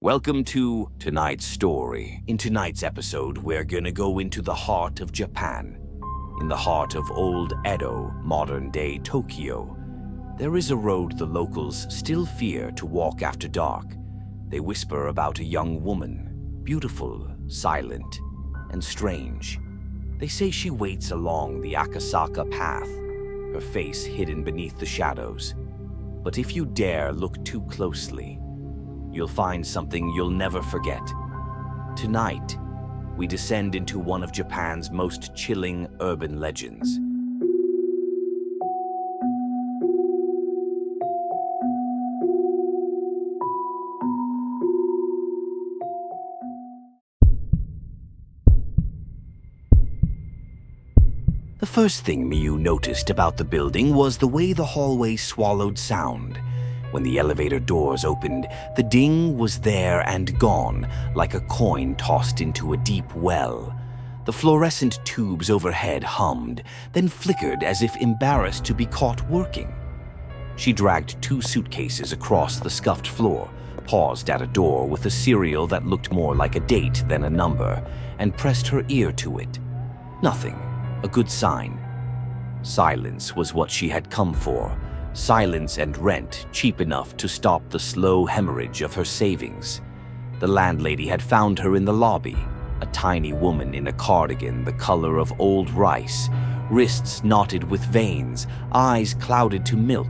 Welcome to tonight's story. In tonight's episode, we're gonna go into the heart of Japan. In the heart of old Edo, modern-day Tokyo, there is a road the locals still fear to walk after dark. They whisper about a young woman, beautiful, silent, and strange. They say she waits along the Akasaka path, her face hidden beneath the shadows. But if you dare look too closely, you'll find something you'll never forget. Tonight, we descend into one of Japan's most chilling urban legends. The first thing Miyu noticed about the building was the way the hallway swallowed sound. When the elevator doors opened, the ding was there and gone, like a coin tossed into a deep well. The fluorescent tubes overhead hummed, then flickered as if embarrassed to be caught working. She dragged 2 suitcases across the scuffed floor, paused at a door with a serial that looked more like a date than a number, and pressed her ear to it. Nothing. A good sign. Silence was what she had come for. Silence and rent cheap enough to stop the slow hemorrhage of her savings. The landlady had found her in the lobby, a tiny woman in a cardigan the color of old rice, wrists knotted with veins, eyes clouded to milk.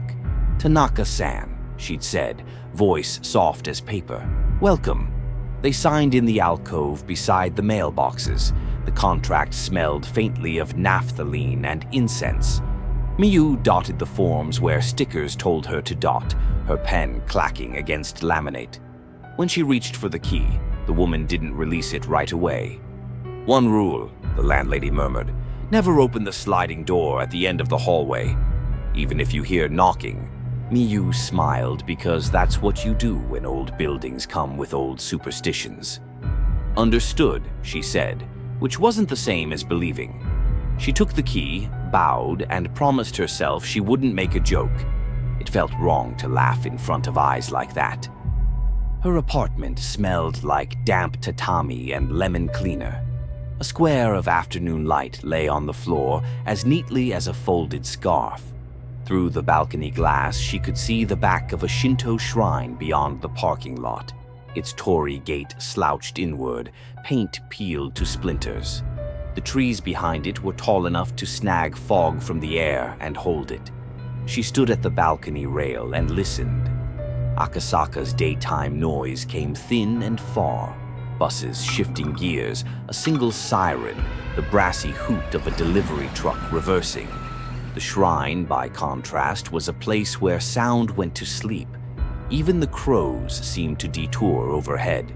"Tanaka-san," she'd said, voice soft as paper. "Welcome." They signed in the alcove beside the mailboxes. The contract smelled faintly of naphthalene and incense. Miyu dotted the forms where stickers told her to dot, her pen clacking against laminate. When she reached for the key, the woman didn't release it right away. "One rule," the landlady murmured. "Never open the sliding door at the end of the hallway, even if you hear knocking." Miyu smiled because that's what you do when old buildings come with old superstitions. "Understood," she said, which wasn't the same as believing. She took the key, bowed, and promised herself she wouldn't make a joke. It felt wrong to laugh in front of eyes like that. Her apartment smelled like damp tatami and lemon cleaner. A square of afternoon light lay on the floor as neatly as a folded scarf. Through the balcony glass, she could see the back of a Shinto shrine beyond the parking lot. Its torii gate slouched inward, paint peeled to splinters. The trees behind it were tall enough to snag fog from the air and hold it. She stood at the balcony rail and listened. Akasaka's daytime noise came thin and far. Buses shifting gears, a single siren, the brassy hoot of a delivery truck reversing. The shrine, by contrast, was a place where sound went to sleep. Even the crows seemed to detour overhead.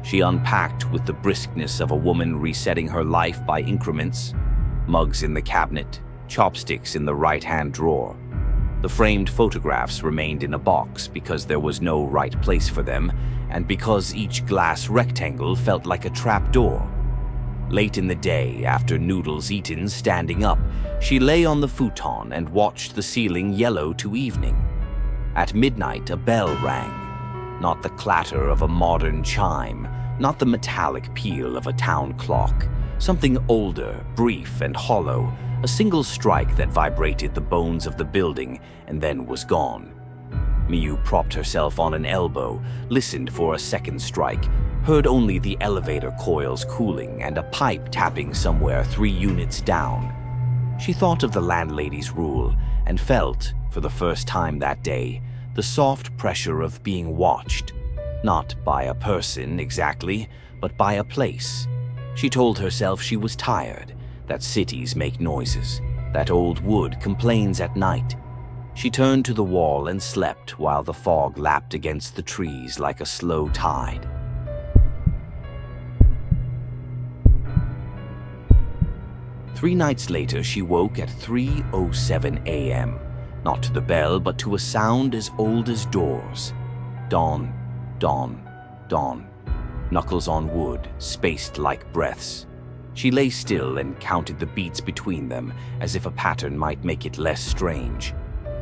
She unpacked with the briskness of a woman resetting her life by increments. Mugs in the cabinet, chopsticks in the right-hand drawer. The framed photographs remained in a box because there was no right place for them, and because each glass rectangle felt like a trap door. Late in the day, after noodles eaten standing up, she lay on the futon and watched the ceiling yellow to evening. At midnight, a bell rang. Not the clatter of a modern chime, not the metallic peal of a town clock. Something older, brief, and hollow, a single strike that vibrated the bones of the building and then was gone. Miyu propped herself on an elbow, listened for a second strike, heard only the elevator coils cooling and a pipe tapping somewhere 3 units down. She thought of the landlady's rule and felt, for the first time that day, the soft pressure of being watched. Not by a person exactly, but by a place. She told herself she was tired, that cities make noises, that old wood complains at night. She turned to the wall and slept while the fog lapped against the trees like a slow tide. Three nights later, she woke at 3:07 a.m., not to the bell, but to a sound as old as doors. Dawn, dawn, dawn. Knuckles on wood, spaced like breaths. She lay still and counted the beats between them, as if a pattern might make it less strange.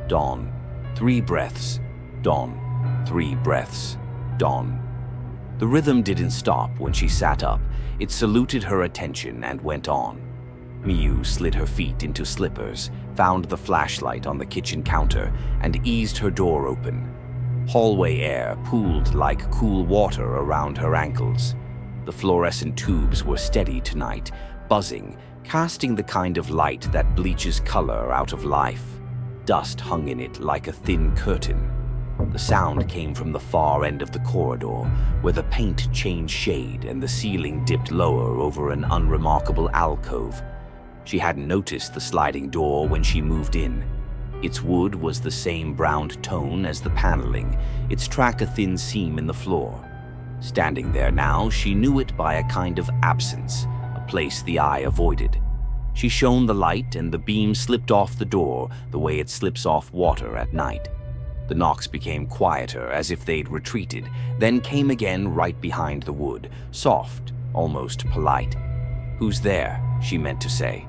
Dawn, 3 breaths. Dawn, 3 breaths. Dawn. The rhythm didn't stop when she sat up. It saluted her attention and went on. Miyu slid her feet into slippers, found the flashlight on the kitchen counter, and eased her door open. Hallway air pooled like cool water around her ankles. The fluorescent tubes were steady tonight, buzzing, casting the kind of light that bleaches color out of life. Dust hung in it like a thin curtain. The sound came from the far end of the corridor, where the paint changed shade and the ceiling dipped lower over an unremarkable alcove. She hadn't noticed the sliding door when she moved in. Its wood was the same browned tone as the paneling, its track a thin seam in the floor. Standing there now, she knew it by a kind of absence, a place the eye avoided. She shone the light and the beam slipped off the door the way it slips off water at night. The knocks became quieter, as if they'd retreated, then came again right behind the wood, soft, almost polite. "Who's there?" she meant to say.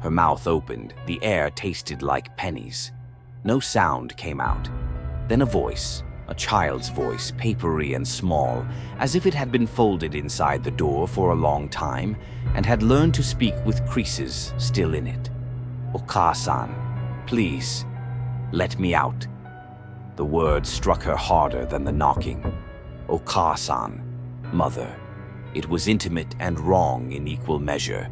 Her mouth opened, the air tasted like pennies. No sound came out. Then a voice, a child's voice, papery and small, as if it had been folded inside the door for a long time and had learned to speak with creases still in it. "Oka-san, please, let me out." The words struck her harder than the knocking. Oka-san, mother. It was intimate and wrong in equal measure.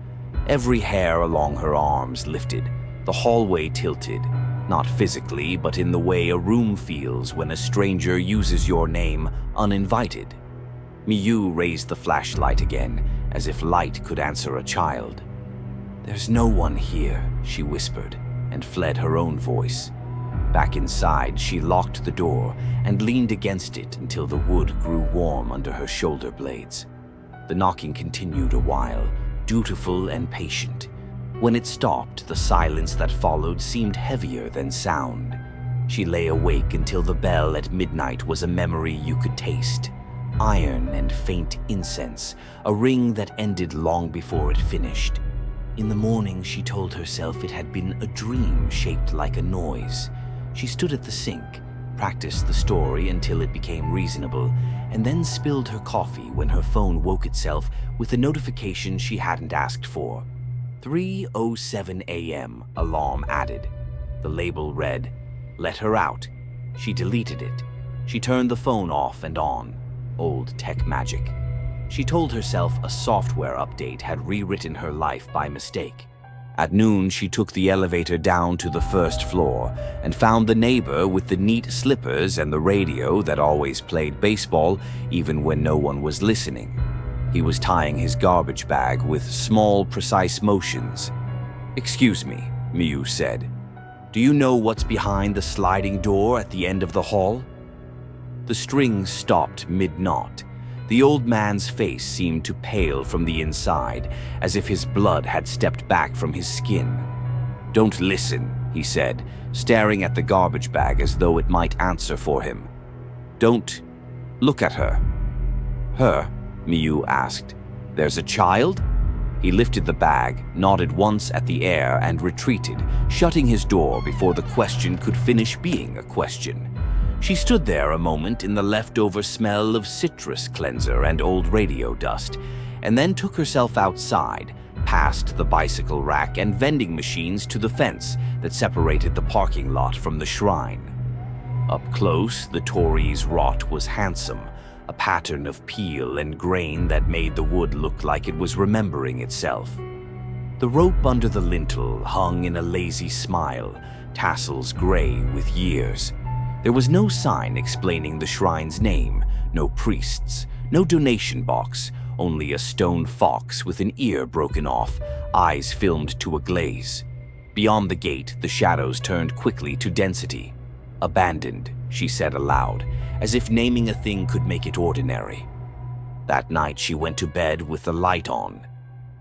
Every hair along her arms lifted, the hallway tilted, not physically, but in the way a room feels when a stranger uses your name uninvited. Miyu raised the flashlight again, as if light could answer a child. "There's no one here," she whispered, and fled her own voice. Back inside, she locked the door and leaned against it until the wood grew warm under her shoulder blades. The knocking continued a while, dutiful and patient. When it stopped, the silence that followed seemed heavier than sound. She lay awake until the bell at midnight was a memory you could taste. Iron and faint incense, a ring that ended long before it finished. In the morning, she told herself it had been a dream shaped like a noise. She stood at the sink, practiced the story until it became reasonable, and then spilled her coffee when her phone woke itself with a notification she hadn't asked for. 3:07 a.m., alarm added. The label read, "Let her out." She deleted it. She turned the phone off and on. Old tech magic. She told herself a software update had rewritten her life by mistake. At noon, she took the elevator down to the first floor and found the neighbor with the neat slippers and the radio that always played baseball even when no one was listening. He was tying his garbage bag with small, precise motions. "Excuse me," Miyu said. "Do you know what's behind the sliding door at the end of the hall?" The string stopped mid-knot. The old man's face seemed to pale from the inside, as if his blood had stepped back from his skin. "Don't listen," he said, staring at the garbage bag as though it might answer for him. "Don't look at her." "Her?" Miyu asked. "There's a child?" He lifted the bag, nodded once at the air, and retreated, shutting his door before the question could finish being a question. She stood there a moment in the leftover smell of citrus cleanser and old radio dust, and then took herself outside, past the bicycle rack and vending machines to the fence that separated the parking lot from the shrine. Up close, the Tory's wrought was handsome, a pattern of peel and grain that made the wood look like it was remembering itself. The rope under the lintel hung in a lazy smile, tassels gray with years. There was no sign explaining the shrine's name, no priests, no donation box, only a stone fox with an ear broken off, eyes filmed to a glaze. Beyond the gate, the shadows turned quickly to density. "Abandoned," she said aloud, as if naming a thing could make it ordinary. That night she went to bed with the light on.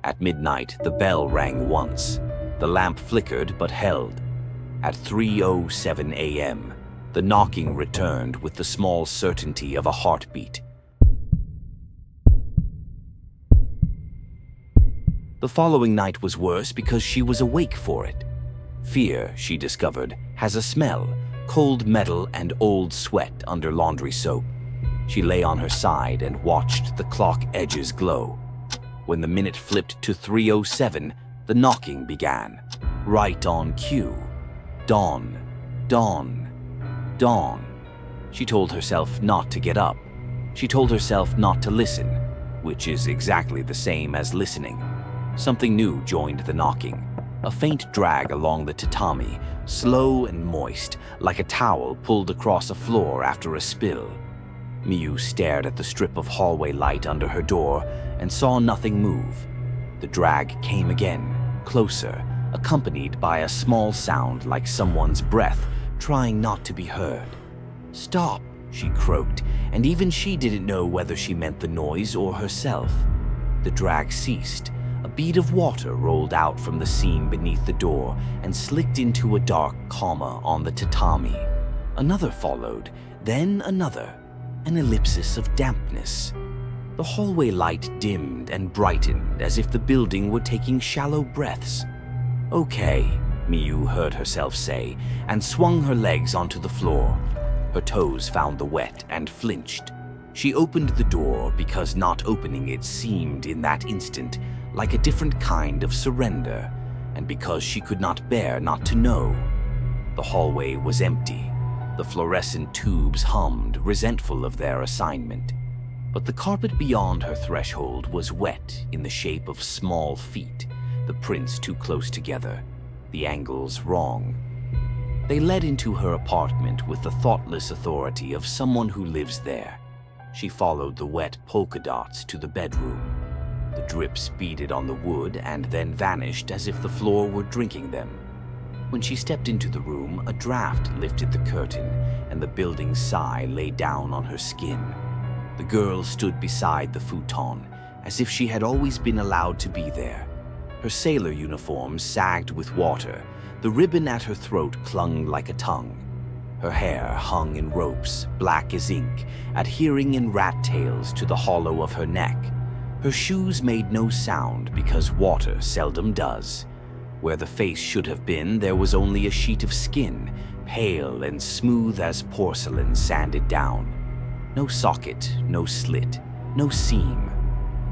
At midnight, the bell rang once. The lamp flickered but held. At 3:07 a.m., the knocking returned with the small certainty of a heartbeat. The following night was worse because she was awake for it. Fear, she discovered, has a smell, cold metal and old sweat under laundry soap. She lay on her side and watched the clock edges glow. When the minute flipped to 3:07, the knocking began, right on cue. Dawn, dawn, dawn. She told herself not to get up. She told herself not to listen, which is exactly the same as listening. Something new joined the knocking, a faint drag along the tatami, slow and moist, like a towel pulled across a floor after a spill. Miyu stared at the strip of hallway light under her door and saw nothing move. The drag came again, closer, accompanied by a small sound like someone's breath trying not to be heard. "Stop," she croaked, and even she didn't know whether she meant the noise or herself. The drag ceased. A bead of water rolled out from the seam beneath the door and slicked into a dark comma on the tatami. Another followed, then another, an ellipsis of dampness. The hallway light dimmed and brightened as if the building were taking shallow breaths. "Okay," Miyu heard herself say, and swung her legs onto the floor. Her toes found the wet and flinched. She opened the door because not opening it seemed, in that instant, like a different kind of surrender, and because she could not bear not to know. The hallway was empty. The fluorescent tubes hummed, resentful of their assignment. But the carpet beyond her threshold was wet in the shape of small feet, the prints too close together, the angles wrong. They led into her apartment with the thoughtless authority of someone who lives there. She followed the wet polka dots to the bedroom. The drips beaded on the wood and then vanished as if the floor were drinking them. When she stepped into the room, a draft lifted the curtain and the building's sigh lay down on her skin. The girl stood beside the futon, as if she had always been allowed to be there. Her sailor uniform sagged with water. The ribbon at her throat clung like a tongue. Her hair hung in ropes, black as ink, adhering in rat tails to the hollow of her neck. Her shoes made no sound because water seldom does. Where the face should have been, there was only a sheet of skin, pale and smooth as porcelain sanded down. No socket, no slit, no seam.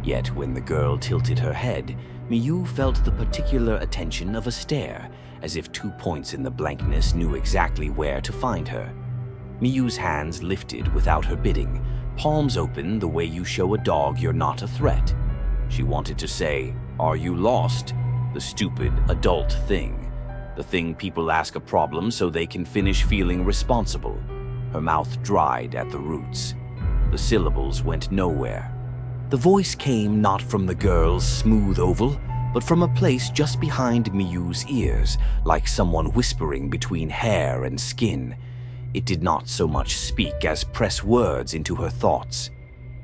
Yet when the girl tilted her head, Miyu felt the particular attention of a stare, as if 2 points in the blankness knew exactly where to find her. Miyu's hands lifted without her bidding, palms open the way you show a dog you're not a threat. She wanted to say, "Are you lost?" The stupid adult thing. The thing people ask a problem so they can finish feeling responsible. Her mouth dried at the roots. The syllables went nowhere. The voice came not from the girl's smooth oval, but from a place just behind Miyu's ears, like someone whispering between hair and skin. It did not so much speak as press words into her thoughts.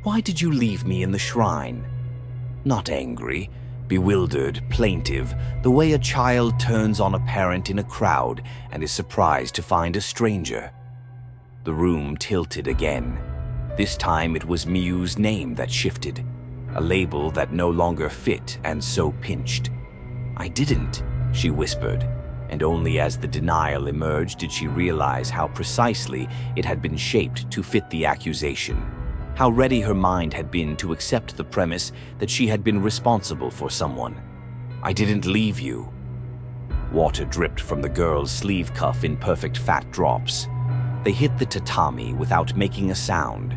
"Why did you leave me in the shrine?" Not angry, bewildered, plaintive, the way a child turns on a parent in a crowd and is surprised to find a stranger. The room tilted again. This time it was Miyu's name that shifted, a label that no longer fit and so pinched. "I didn't," she whispered, and only as the denial emerged did she realize how precisely it had been shaped to fit the accusation, how ready her mind had been to accept the premise that she had been responsible for someone. "I didn't leave you." Water dripped from the girl's sleeve cuff in perfect fat drops. They hit the tatami without making a sound.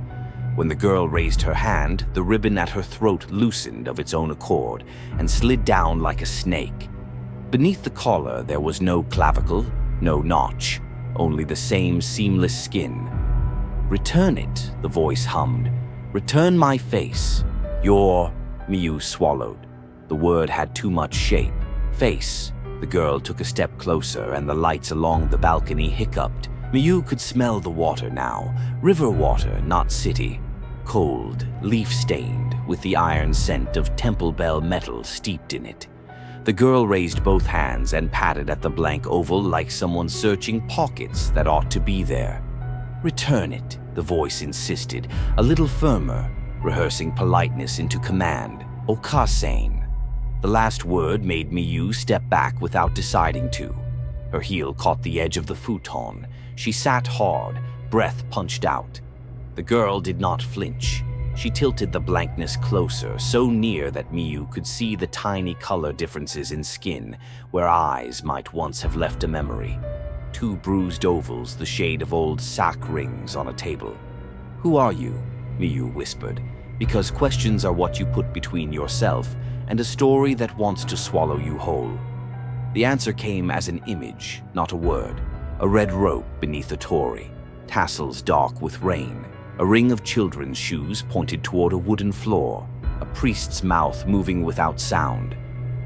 When the girl raised her hand, the ribbon at her throat loosened of its own accord and slid down like a snake. Beneath the collar there was no clavicle, no notch, only the same seamless skin. "Return it," the voice hummed. "Return my face. Your—" Miyu swallowed. The word had too much shape. "Face." The girl took a step closer and the lights along the balcony hiccuped. Miyu could smell the water now, river water, not city. Cold, leaf-stained, with the iron scent of Temple Bell metal steeped in it. The girl raised both hands and patted at the blank oval like someone searching pockets that ought to be there. "Return it," the voice insisted, a little firmer, rehearsing politeness into command. "Okasen." The last word made Miyu step back without deciding to. Her heel caught the edge of the futon. She sat hard, breath punched out. The girl did not flinch. She tilted the blankness closer, so near that Miyu could see the tiny color differences in skin where eyes might once have left a memory. Two bruised ovals, the shade of old sack rings on a table. "Who are you?" Miyu whispered, because questions are what you put between yourself and a story that wants to swallow you whole. The answer came as an image, not a word. A red rope beneath a torii, tassels dark with rain, a ring of children's shoes pointed toward a wooden floor, a priest's mouth moving without sound,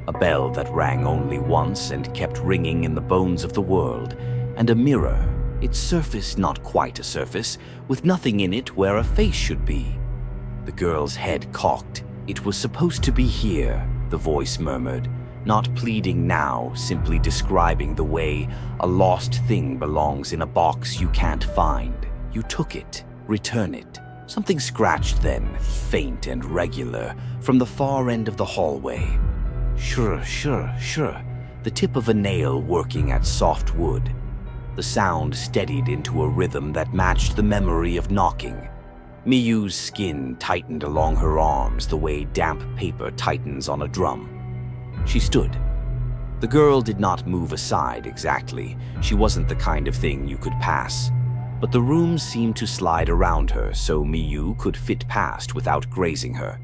a bell that rang only once and kept ringing in the bones of the world, and a mirror, its surface not quite a surface, with nothing in it where a face should be. The girl's head cocked. "It was supposed to be here," the voice murmured, not pleading now, simply describing the way a lost thing belongs in a box you can't find. "You took it. Return it." Something scratched then, faint and regular, from the far end of the hallway. Sure, the tip of a nail working at soft wood. The sound steadied into a rhythm that matched the memory of knocking. Miyu's skin tightened along her arms the way damp paper tightens on a drum. She stood. The girl did not move aside exactly. She wasn't the kind of thing you could pass. But the room seemed to slide around her so Miyu could fit past without grazing her.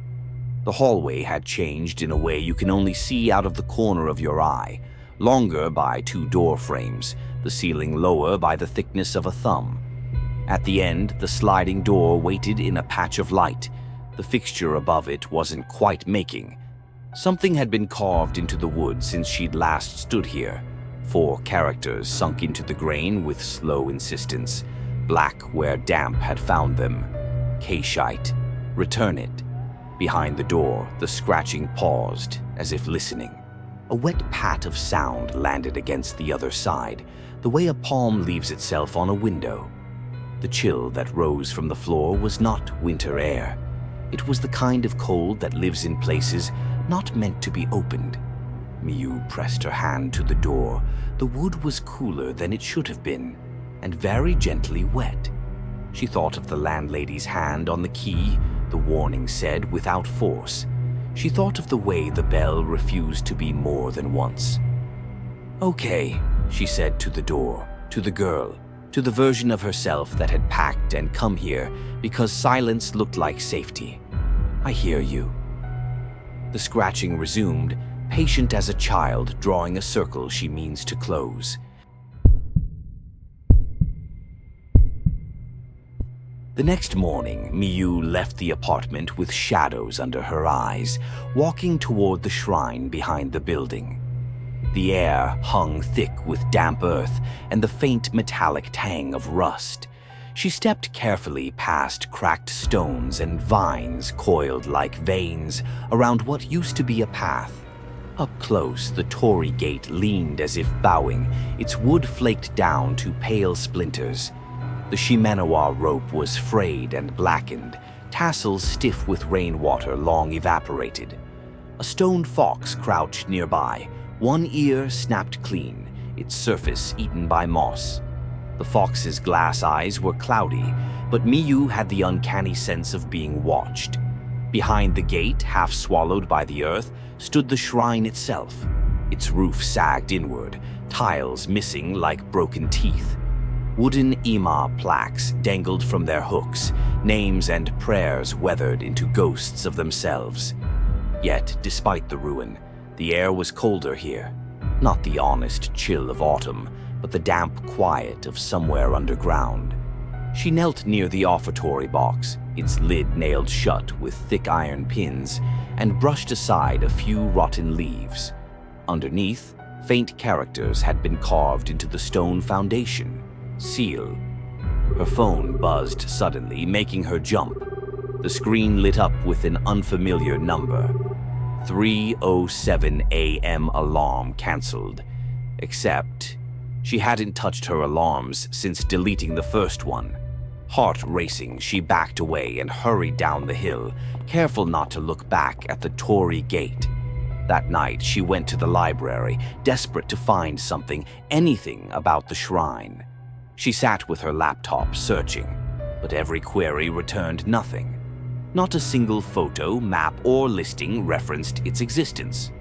The hallway had changed in a way you can only see out of the corner of your eye, longer by 2 door frames, the ceiling lower by the thickness of a thumb. At the end, the sliding door waited in a patch of light. The fixture above it wasn't quite making. Something had been carved into the wood since she'd last stood here. 4 characters sunk into the grain with slow insistence. Black where damp had found them. K-shite. Return it. Behind the door, the scratching paused, as if listening. A wet pat of sound landed against the other side, the way a palm leaves itself on a window. The chill that rose from the floor was not winter air. It was the kind of cold that lives in places not meant to be opened. Miyu pressed her hand to the door. The wood was cooler than it should have been, and very gently wet. She thought of the landlady's hand on the key, the warning said without force. She thought of the way the bell refused to be more than once. "Okay," she said to the door, to the girl, to the version of herself that had packed and come here because silence looked like safety. "I hear you." The scratching resumed, patient as a child drawing a circle she means to close. The next morning, Miyu left the apartment with shadows under her eyes, walking toward the shrine behind the building. The air hung thick with damp earth and the faint metallic tang of rust. She stepped carefully past cracked stones and vines coiled like veins around what used to be a path. Up close, the torii gate leaned as if bowing, its wood flaked down to pale splinters. The Shimenawa rope was frayed and blackened, tassels stiff with rainwater long evaporated. A stone fox crouched nearby, one ear snapped clean, its surface eaten by moss. The fox's glass eyes were cloudy, but Miyu had the uncanny sense of being watched. Behind the gate, half swallowed by the earth, stood the shrine itself. Its roof sagged inward, tiles missing like broken teeth. Wooden ima plaques dangled from their hooks, names and prayers weathered into ghosts of themselves. Yet, despite the ruin, the air was colder here. Not the honest chill of autumn, but the damp quiet of somewhere underground. She knelt near the offertory box, its lid nailed shut with thick iron pins, and brushed aside a few rotten leaves. Underneath, faint characters had been carved into the stone foundation. Seal. Her phone buzzed suddenly, making her jump. The screen lit up with an unfamiliar number. 3:07 a.m. alarm cancelled. Except, she hadn't touched her alarms since deleting the first one. Heart racing, she backed away and hurried down the hill, careful not to look back at the torii gate. That night, she went to the library, desperate to find something, anything about the shrine. She sat with her laptop, searching. but every query returned nothing. Not a single photo, map, or listing referenced its existence.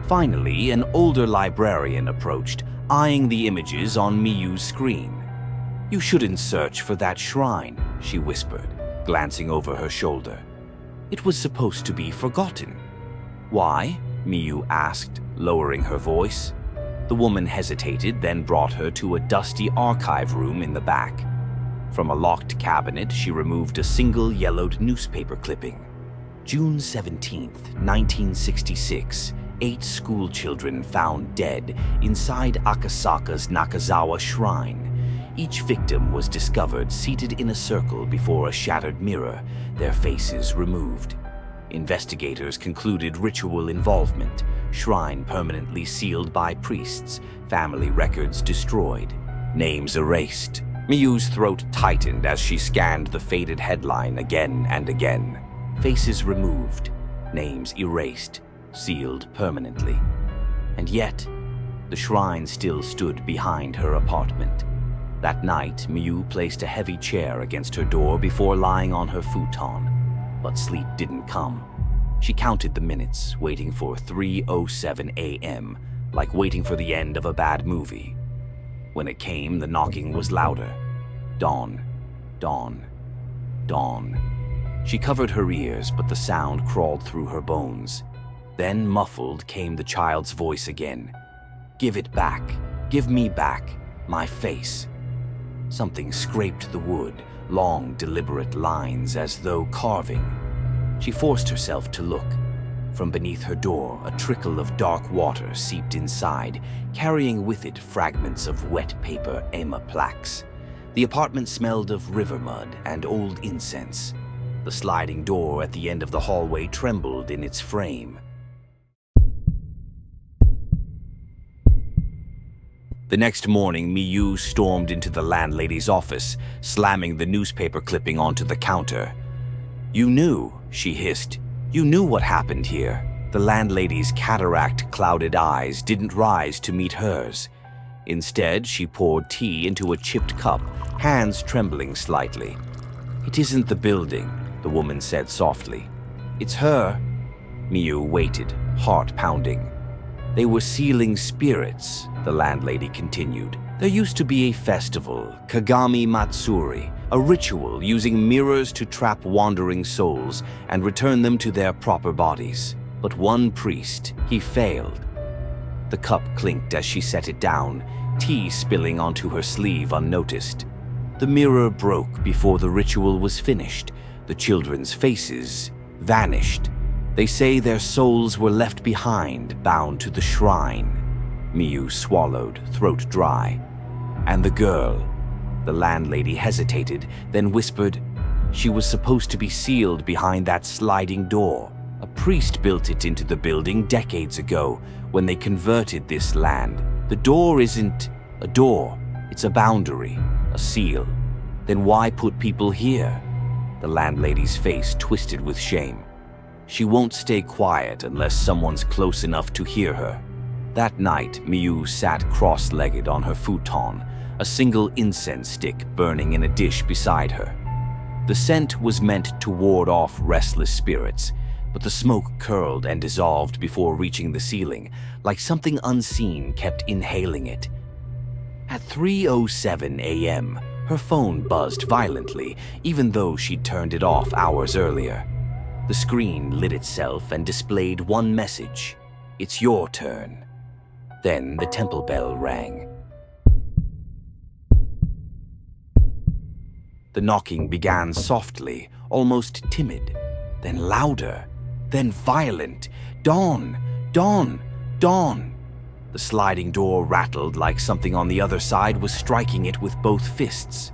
Finally, an older librarian approached, eyeing the images on Miyu's screen. "You shouldn't search for that shrine," she whispered, glancing over her shoulder. "It was supposed to be forgotten." "Why?" Miyu asked, lowering her voice. The woman hesitated, then brought her to a dusty archive room in the back. From a locked cabinet, she removed a single yellowed newspaper clipping. June 17th, 1966, 8 school children found dead inside Akasaka's Nakazawa Shrine. Each victim was discovered seated in a circle before a shattered mirror, their faces removed. Investigators concluded ritual involvement, shrine permanently sealed by priests, family records destroyed, names erased. Miyu's throat tightened as she scanned the faded headline again and again. Faces removed, names erased, sealed permanently. And yet, the shrine still stood behind her apartment. That night, Miyu placed a heavy chair against her door before lying on her futon. But sleep didn't come. She counted the minutes, waiting for 3:07 a.m., like waiting for the end of a bad movie. When it came, the knocking was louder. Dawn, dawn, dawn. She covered her ears, but the sound crawled through her bones. Then, muffled, came the child's voice again. "Give it back. Give me back. My face." Something scraped the wood, long, deliberate lines as though carving. She forced herself to look. From beneath her door, a trickle of dark water seeped inside, carrying with it fragments of wet paper Emma plaques. The apartment smelled of river mud and old incense. The sliding door at the end of the hallway trembled in its frame. The next morning, Miyu stormed into the landlady's office, slamming the newspaper clipping onto the counter. "You knew," she hissed. "You knew what happened here." The landlady's cataract-clouded eyes didn't rise to meet hers. Instead, she poured tea into a chipped cup, hands trembling slightly. "It isn't the building," the woman said softly. "It's her." Miyu waited, heart pounding. "They were sealing spirits," the landlady continued. "There used to be a festival, Kagami Matsuri, a ritual using mirrors to trap wandering souls and return them to their proper bodies. But one priest, he failed." The cup clinked as she set it down, tea spilling onto her sleeve unnoticed. The mirror broke before the ritual was finished. The children's faces vanished. "They say their souls were left behind, bound to the shrine." Miyu swallowed, throat dry. "And the girl?" The landlady hesitated, then whispered, "She was supposed to be sealed behind that sliding door. A priest built it into the building decades ago when they converted this land. The door isn't a door, it's a boundary, a seal. Then why put people here?" The landlady's face twisted with shame. "She won't stay quiet unless someone's close enough to hear her." That night, Miyu sat cross-legged on her futon, a single incense stick burning in a dish beside her. The scent was meant to ward off restless spirits, but the smoke curled and dissolved before reaching the ceiling, like something unseen kept inhaling it. At 3:07 a.m., her phone buzzed violently, even though she'd turned it off hours earlier. The screen lit itself and displayed one message: "It's your turn." Then the temple bell rang. The knocking began softly, almost timid, then louder, then violent. "Dawn! Dawn! Dawn!" The sliding door rattled like something on the other side was striking it with both fists.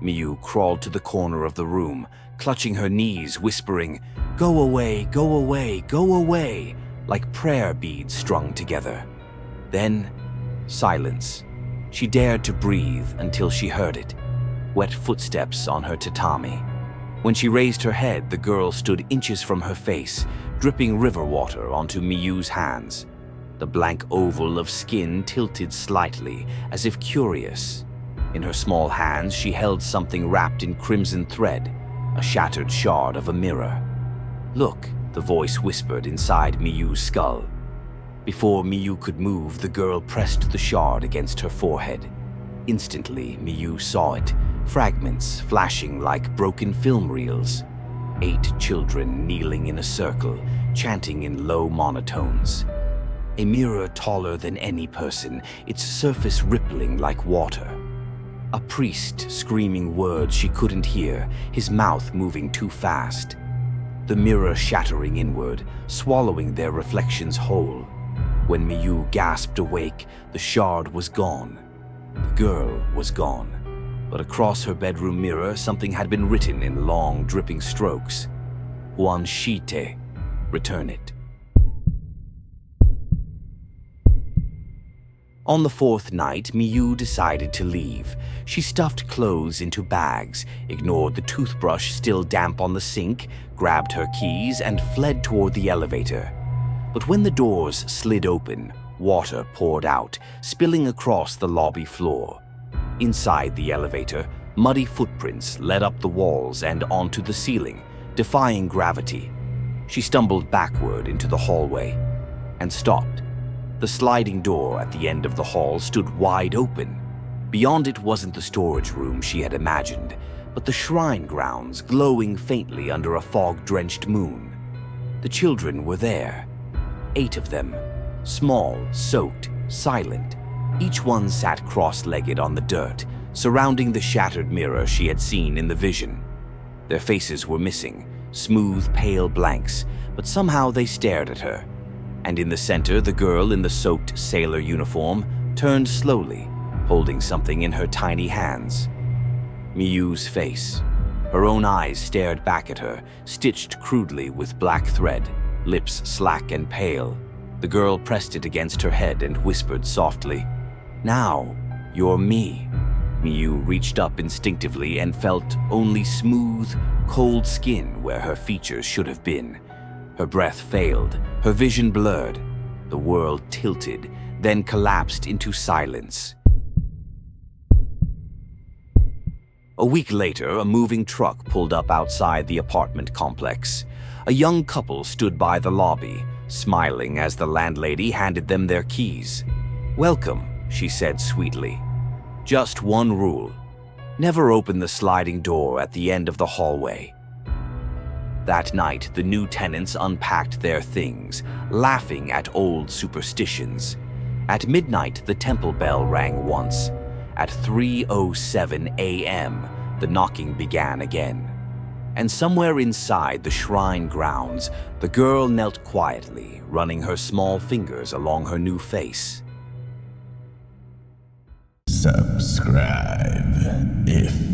Miyu crawled to the corner of the room, clutching her knees, whispering, "Go away, go away, go away," like prayer beads strung together. Then, silence. She dared to breathe until she heard it. Wet footsteps on her tatami. When she raised her head, the girl stood inches from her face, dripping river water onto Miyu's hands. The blank oval of skin tilted slightly, as if curious. In her small hands, she held something wrapped in crimson thread, a shattered shard of a mirror. "Look," the voice whispered inside Miyu's skull. Before Miyu could move, the girl pressed the shard against her forehead. Instantly, Miyu saw it, fragments flashing like broken film reels. 8 children kneeling in a circle, chanting in low monotones. A mirror taller than any person, its surface rippling like water. A priest screaming words she couldn't hear, his mouth moving too fast. The mirror shattering inward, swallowing their reflections whole. When Miyu gasped awake, the shard was gone. The girl was gone. But across her bedroom mirror, something had been written in long, dripping strokes. "Wanshite, return it." On the 4th night, Miyu decided to leave. She stuffed clothes into bags, ignored the toothbrush still damp on the sink, grabbed her keys, and fled toward the elevator. But when the doors slid open, water poured out, spilling across the lobby floor. Inside the elevator, muddy footprints led up the walls and onto the ceiling, defying gravity. She stumbled backward into the hallway and stopped. The sliding door at the end of the hall stood wide open. Beyond it wasn't the storage room she had imagined, but the shrine grounds glowing faintly under a fog-drenched moon. The children were there. 8 of them, small, soaked, silent. Each one sat cross-legged on the dirt, surrounding the shattered mirror she had seen in the vision. Their faces were missing, smooth, pale blanks, but somehow they stared at her. And in the center, the girl in the soaked sailor uniform turned slowly, holding something in her tiny hands. Miyu's face. Her own eyes stared back at her, stitched crudely with black thread, lips slack and pale. The girl pressed it against her head and whispered softly, "Now, you're me." Miyu reached up instinctively and felt only smooth, cold skin where her features should have been. Her breath failed, her vision blurred. The world tilted, then collapsed into silence. A week later, a moving truck pulled up outside the apartment complex. A young couple stood by the lobby, smiling as the landlady handed them their keys. "Welcome," she said sweetly. "Just one rule. Never open the sliding door at the end of the hallway." That night, the new tenants unpacked their things, laughing at old superstitions. At midnight, the temple bell rang once. At 3:07 a.m., the knocking began again. And somewhere inside the shrine grounds, the girl knelt quietly, running her small fingers along her new face. Subscribe if